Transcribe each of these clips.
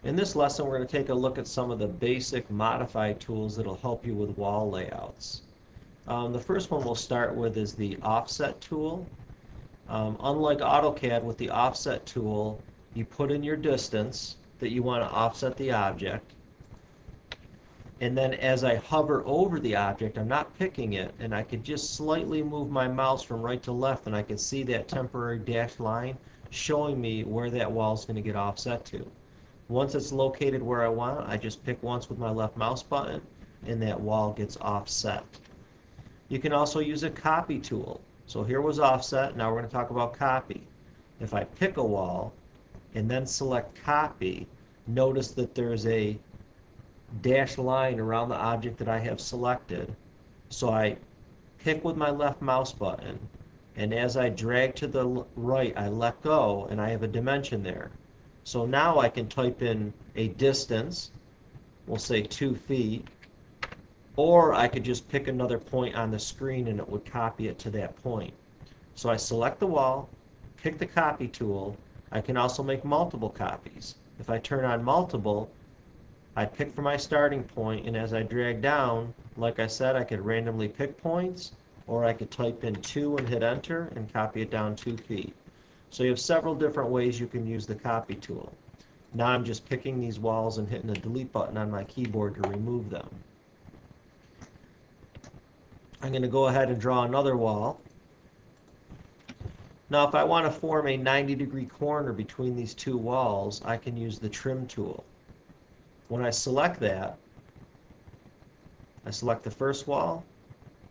In this lesson, we're going to take a look at some of the basic modify tools that will help you with wall layouts. The first one we'll start with is the offset tool. Unlike AutoCAD, with the offset tool, you put in your distance that you want to offset the object, and then as I hover over the object, I'm not picking it, and I could just slightly move my mouse from right to left, and I can see that temporary dashed line showing me where that wall is going to get offset to. Once it's located where I want, I just pick once with my left mouse button, and that wall gets offset. You can also use a copy tool. So here was offset, now we're going to talk about copy. If I pick a wall and then select copy, notice that there's a dashed line around the object that I have selected. So I pick with my left mouse button, and as I drag to the right, I let go, and I have a dimension there. So now I can type in a distance, we'll say 2 feet, or I could just pick another point on the screen and it would copy it to that point. So I select the wall, pick the copy tool. I can also make multiple copies. If I turn on multiple, I pick for my starting point, and as I drag down, like I said, I could randomly pick points, or I could type in 2 and hit enter and copy it down 2 feet. So you have several different ways you can use the copy tool. Now I'm just picking these walls and hitting the delete button on my keyboard to remove them. I'm going to go ahead and draw another wall. Now if I want to form a 90-degree corner between these two walls, I can use the trim tool. When I select that, I select the first wall,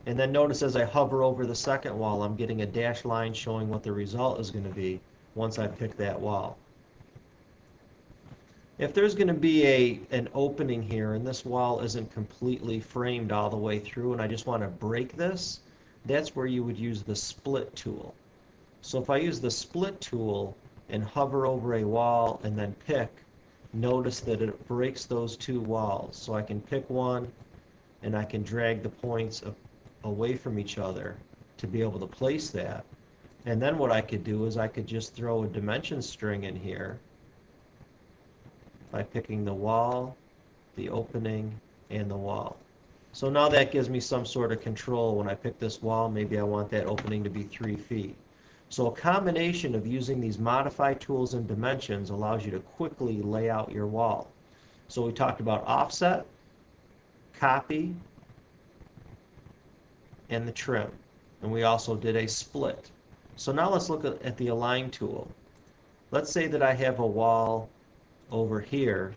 and then notice as I hover over the second wall, I'm getting a dashed line showing what the result is going to be once I pick that wall. If there's going to be an opening here and this wall isn't completely framed all the way through and I just want to break this, that's where you would use the split tool. So if I use the split tool and hover over a wall and then pick, notice that it breaks those two walls. So I can pick one and I can drag the points away from each other to be able to place that. And then what I could do is I could just throw a dimension string in here by picking the wall, the opening, and the wall. So now that gives me some sort of control. When I pick this wall, maybe I want that opening to be 3 feet. So a combination of using these modify tools and dimensions allows you to quickly lay out your wall. So we talked about offset, copy, and the trim. And we also did a split. So now let's look at the align tool. Let's say that I have a wall over here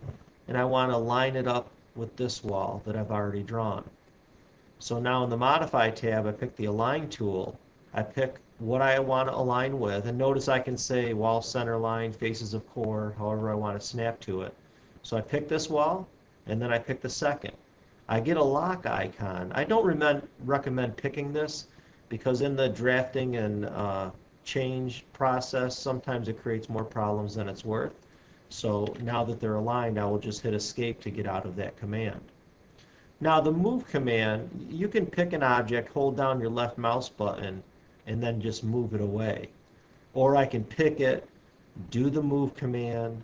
and I want to line it up with this wall that I've already drawn. So now in the modify tab, I pick the align tool. I pick what I want to align with, and notice I can say wall center line, faces of core, however I want to snap to it. So I pick this wall, and then I pick the second. I get a lock icon. I don't recommend picking this because in the drafting and change process, sometimes it creates more problems than it's worth. So now that they're aligned, I will just hit escape to get out of that command. Now the move command, you can pick an object, hold down your left mouse button, and then just move it away. Or I can pick it, do the move command,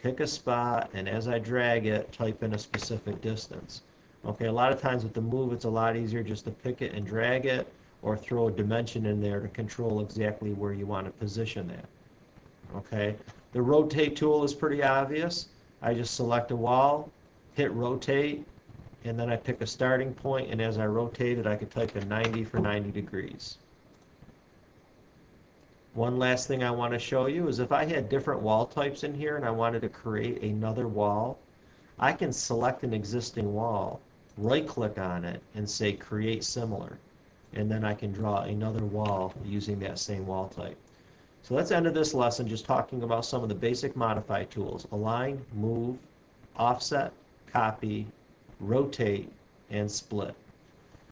pick a spot, and as I drag it, type in a specific distance. Okay, a lot of times with the move, it's a lot easier just to pick it and drag it, or throw a dimension in there to control exactly where you want to position that. Okay, the rotate tool is pretty obvious. I just select a wall, hit rotate, and then I pick a starting point, and as I rotate it, I could type in 90 for 90 degrees. One last thing I want to show you is if I had different wall types in here and I wanted to create another wall, I can select an existing wall, right-click on it, and say Create Similar. And then I can draw another wall using that same wall type. So that's the end of this lesson, just talking about some of the basic modify tools: align, move, offset, copy, rotate, and split.